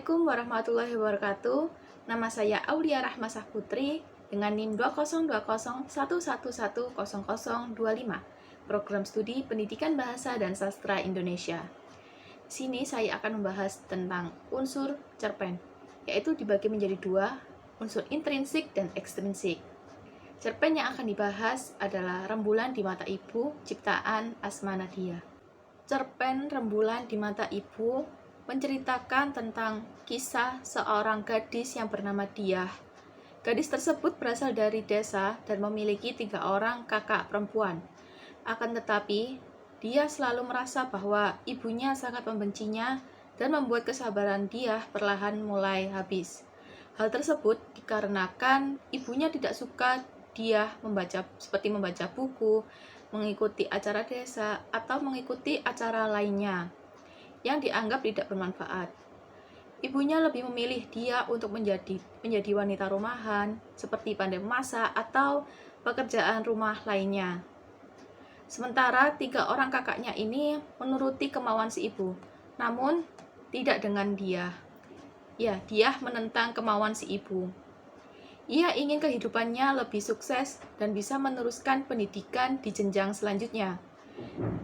Assalamualaikum warahmatullahi wabarakatuh. Nama saya Aulia Rahmasah Putri dengan NIM 20201111025, Program Studi Pendidikan Bahasa dan Sastra Indonesia. Di sini saya akan membahas tentang unsur cerpen, yaitu dibagi menjadi dua, unsur intrinsik dan ekstrinsik. Cerpen yang akan dibahas adalah Rembulan di Mata Ibu, ciptaan Asma Nadia. Cerpen Rembulan di Mata Ibu menceritakan tentang kisah seorang gadis yang bernama Diah. Gadis tersebut berasal dari desa dan memiliki 3 orang kakak perempuan. Akan tetapi, dia selalu merasa bahwa ibunya sangat membencinya dan membuat kesabaran Diah perlahan mulai habis. Hal tersebut dikarenakan ibunya tidak suka Diah membaca buku, mengikuti acara desa, atau mengikuti acara lainnya yang dianggap tidak bermanfaat. Ibunya lebih memilih dia untuk menjadi wanita rumahan, seperti pandai memasak atau pekerjaan rumah lainnya. Sementara 3 orang kakaknya ini menuruti kemauan si ibu, namun tidak dengan dia. Dia menentang kemauan si ibu. Ia ingin kehidupannya lebih sukses dan bisa meneruskan pendidikan di jenjang selanjutnya.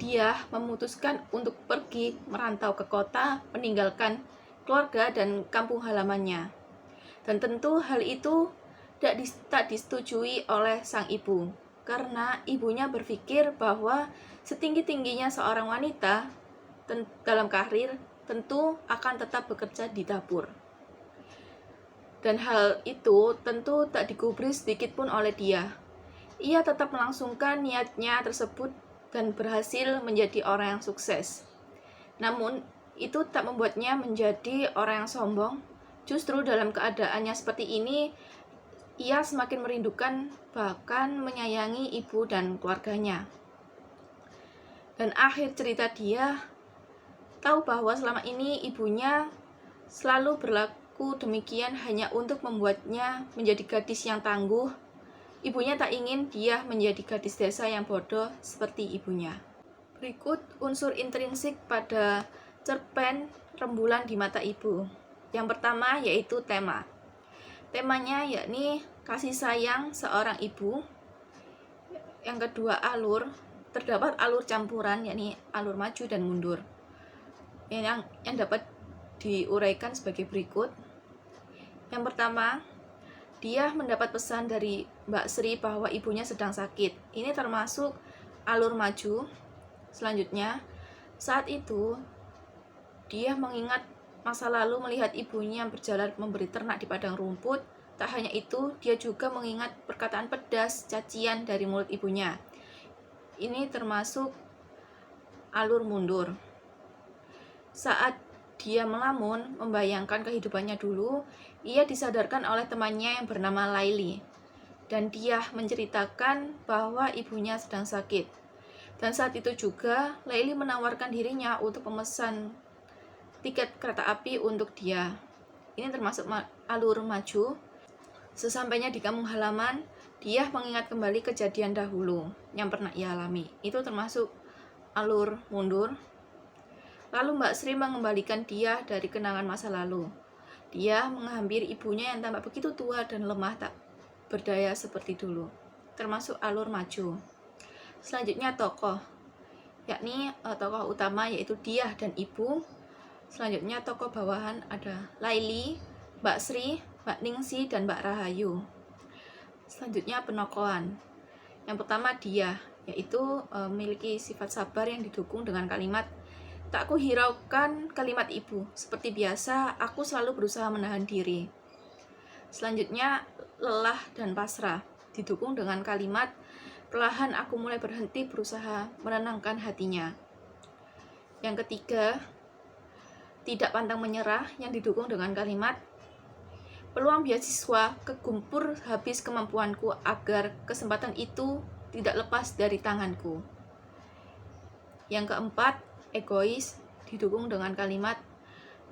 Dia memutuskan untuk pergi merantau ke kota, meninggalkan keluarga dan kampung halamannya. Dan tentu hal itu tak disetujui oleh sang ibu, karena ibunya berpikir bahwa setinggi-tingginya seorang wanita dalam karir tentu akan tetap bekerja di dapur. Dan hal itu tentu tak digubris sedikit pun oleh dia. Ia tetap melangsungkan niatnya tersebut dan berhasil menjadi orang yang sukses. Namun, itu tak membuatnya menjadi orang yang sombong. Justru dalam keadaannya seperti ini, ia semakin merindukan bahkan menyayangi ibu dan keluarganya. Dan akhir cerita dia tahu bahwa selama ini ibunya selalu berlaku demikian hanya untuk membuatnya menjadi gadis yang tangguh. Ibunya tak ingin dia menjadi gadis desa yang bodoh seperti ibunya. Berikut unsur intrinsik pada cerpen Rembulan di Mata Ibu. Yang pertama yaitu tema. Temanya yakni kasih sayang seorang ibu. Yang kedua alur. Terdapat alur campuran yakni alur maju dan mundur. Yang dapat diuraikan sebagai berikut. Yang pertama, dia mendapat pesan dari Mbak Sri bahwa ibunya sedang sakit. Ini termasuk alur maju. Selanjutnya, saat itu dia mengingat masa lalu melihat ibunya berjalan memberi ternak di padang rumput. Tak hanya itu, dia juga mengingat perkataan pedas, cacian dari mulut ibunya. Ini termasuk alur mundur. Saat dia melamun, membayangkan kehidupannya dulu, ia disadarkan oleh temannya yang bernama Laili. Dan dia menceritakan bahwa ibunya sedang sakit. Dan saat itu juga, Laili menawarkan dirinya untuk memesan tiket kereta api untuk dia. Ini termasuk alur maju. Sesampainya di kampung halaman, dia mengingat kembali kejadian dahulu yang pernah ia alami. Itu termasuk alur mundur. Lalu Mbak Sri mengembalikan dia dari kenangan masa lalu. Dia menghampiri ibunya yang tampak begitu tua dan lemah tak berdaya seperti dulu. Termasuk alur maju. Selanjutnya tokoh, yakni tokoh utama yaitu Diah dan ibu. Selanjutnya tokoh bawahan ada Laili, Mbak Sri, Mbak Ningsi, dan Mbak Rahayu. Selanjutnya penokohan. Yang pertama Diah, yaitu memiliki sifat sabar yang didukung dengan kalimat tak kuhiraukan kalimat ibu. Seperti biasa, aku selalu berusaha menahan diri. Selanjutnya, lelah dan pasrah. Didukung dengan kalimat, perlahan aku mulai berhenti berusaha menenangkan hatinya. Yang ketiga, tidak pantang menyerah yang didukung dengan kalimat, peluang beasiswa kegumpur habis kemampuanku agar kesempatan itu tidak lepas dari tanganku. Yang keempat, egois, didukung dengan kalimat,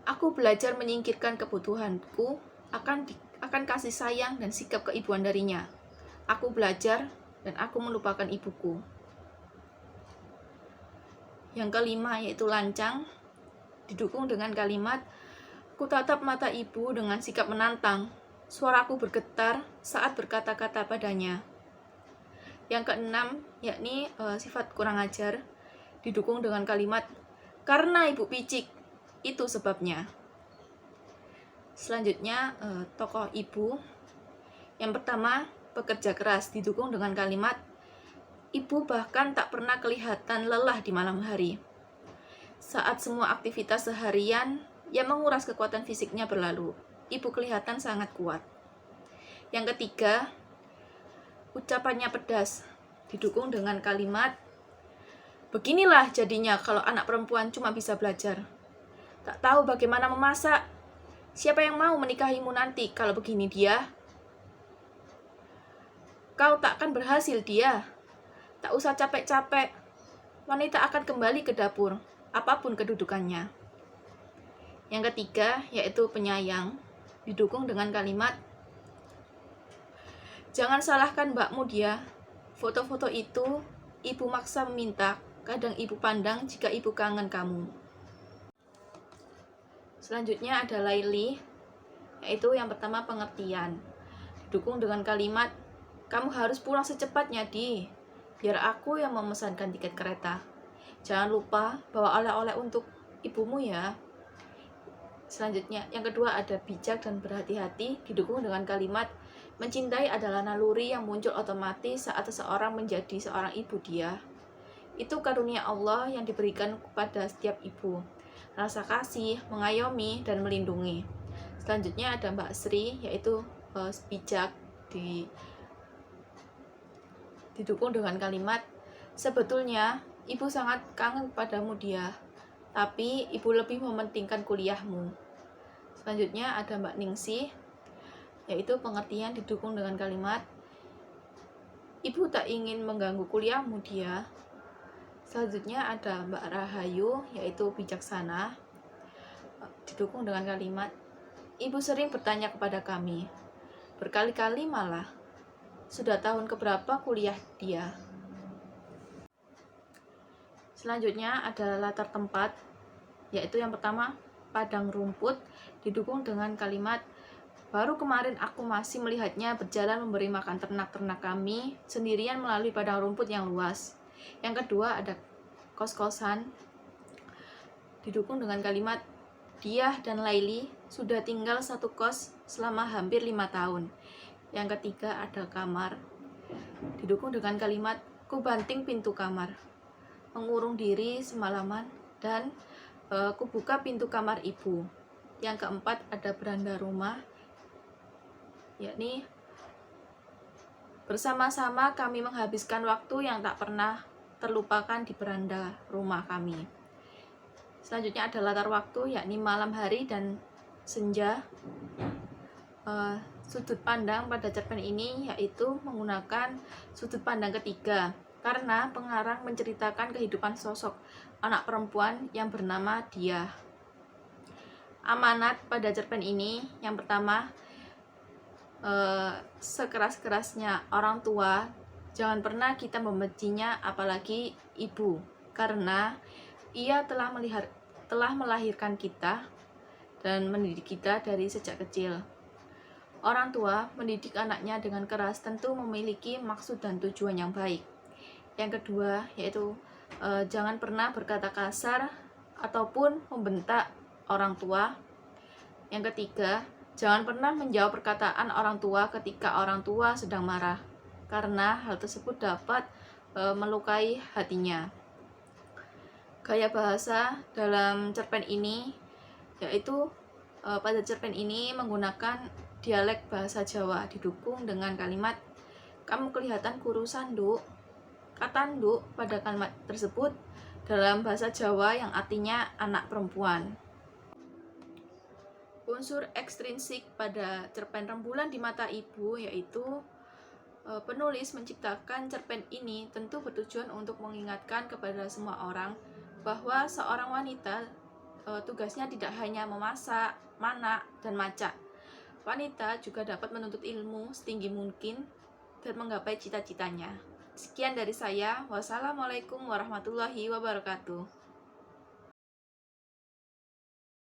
aku belajar menyingkirkan kebutuhanku akan kasih sayang dan sikap keibuan darinya. Aku belajar dan aku melupakan ibuku. Yang kelima yaitu lancang, didukung dengan kalimat, Kutatap mata ibu dengan sikap menantang. Suaraku bergetar saat berkata-kata padanya. Yang keenam, yakni sifat kurang ajar, didukung dengan kalimat, "Karena ibu picik, itu sebabnya." Selanjutnya, tokoh ibu. Yang pertama, pekerja keras, didukung dengan kalimat, "Ibu bahkan tak pernah kelihatan lelah di malam hari." Saat semua aktivitas seharian yang menguras kekuatan fisiknya berlalu, ibu kelihatan sangat kuat. Yang ketiga, ucapannya pedas, didukung dengan kalimat, "Beginilah jadinya kalau anak perempuan cuma bisa belajar. Tak tahu bagaimana memasak. Siapa yang mau menikahimu nanti kalau begini dia? Kau tak akan berhasil dia. Tak usah capek-capek. Wanita akan kembali ke dapur, apapun kedudukannya." Yang ketiga, yaitu penyayang, didukung dengan kalimat, "Jangan salahkan mbakmu dia. Foto-foto itu ibu maksa meminta, kadang ibu pandang jika ibu kangen kamu." Selanjutnya ada Laili, yaitu yang pertama pengertian, didukung dengan kalimat, "Kamu harus pulang secepatnya, Di. Biar aku yang memesankan tiket kereta. Jangan lupa bawa oleh-oleh untuk ibumu ya." Selanjutnya, yang kedua ada bijak dan berhati-hati, didukung dengan kalimat, "Mencintai adalah naluri yang muncul otomatis saat seseorang menjadi seorang ibu dia. Itu karunia Allah yang diberikan kepada setiap ibu. Rasa kasih, mengayomi, dan melindungi." Selanjutnya ada Mbak Sri, yaitu bijak, didukung dengan kalimat, "Sebetulnya ibu sangat kangen padamu dia, tapi ibu lebih mementingkan kuliahmu." Selanjutnya ada Mbak Ningsih, yaitu pengertian, didukung dengan kalimat, "Ibu tak ingin mengganggu kuliahmu dia." Selanjutnya ada Mbak Rahayu, yaitu bijaksana, didukung dengan kalimat, "Ibu sering bertanya kepada kami, berkali-kali malah, sudah tahun keberapa kuliah dia." Selanjutnya ada latar tempat, yaitu yang pertama, padang rumput, didukung dengan kalimat, "Baru kemarin aku masih melihatnya berjalan memberi makan ternak-ternak kami sendirian melalui padang rumput yang luas." Yang kedua ada kos-kosan, didukung dengan kalimat, "Dia dan Laili sudah tinggal satu kos selama hampir 5 tahun." Yang ketiga ada kamar, didukung dengan kalimat, "Ku banting pintu kamar, mengurung diri semalaman, dan ku buka pintu kamar ibu." Yang keempat ada beranda rumah, yakni, "Bersama-sama kami menghabiskan waktu yang tak pernah terlupakan di beranda rumah kami." Selanjutnya ada latar waktu, yakni malam hari dan senja. Sudut pandang pada cerpen ini yaitu menggunakan sudut pandang ketiga, karena pengarang menceritakan kehidupan sosok anak perempuan yang bernama Dia. Amanat pada cerpen ini, yang pertama, sekeras-kerasnya orang tua, jangan pernah kita membencinya, apalagi ibu, karena ia telah melahirkan kita dan mendidik kita dari sejak kecil. Orang tua mendidik anaknya dengan keras tentu memiliki maksud dan tujuan yang baik. Yang kedua, yaitu jangan pernah berkata kasar ataupun membentak orang tua. Yang ketiga, jangan pernah menjawab perkataan orang tua ketika orang tua sedang marah, karena hal tersebut dapat melukai hatinya. Gaya bahasa dalam cerpen ini, yaitu pada cerpen ini menggunakan dialek bahasa Jawa, didukung dengan kalimat, "Kamu kelihatan kurusan, Nduk." Kata "nduk" pada kalimat tersebut dalam bahasa Jawa yang artinya anak perempuan. Unsur ekstrinsik pada cerpen Rembulan di Mata Ibu, yaitu penulis menciptakan cerpen ini tentu bertujuan untuk mengingatkan kepada semua orang bahwa seorang wanita tugasnya tidak hanya memasak, manak, dan macak. Wanita juga dapat menuntut ilmu setinggi mungkin dan menggapai cita-citanya. Sekian dari saya. Wassalamualaikum warahmatullahi wabarakatuh.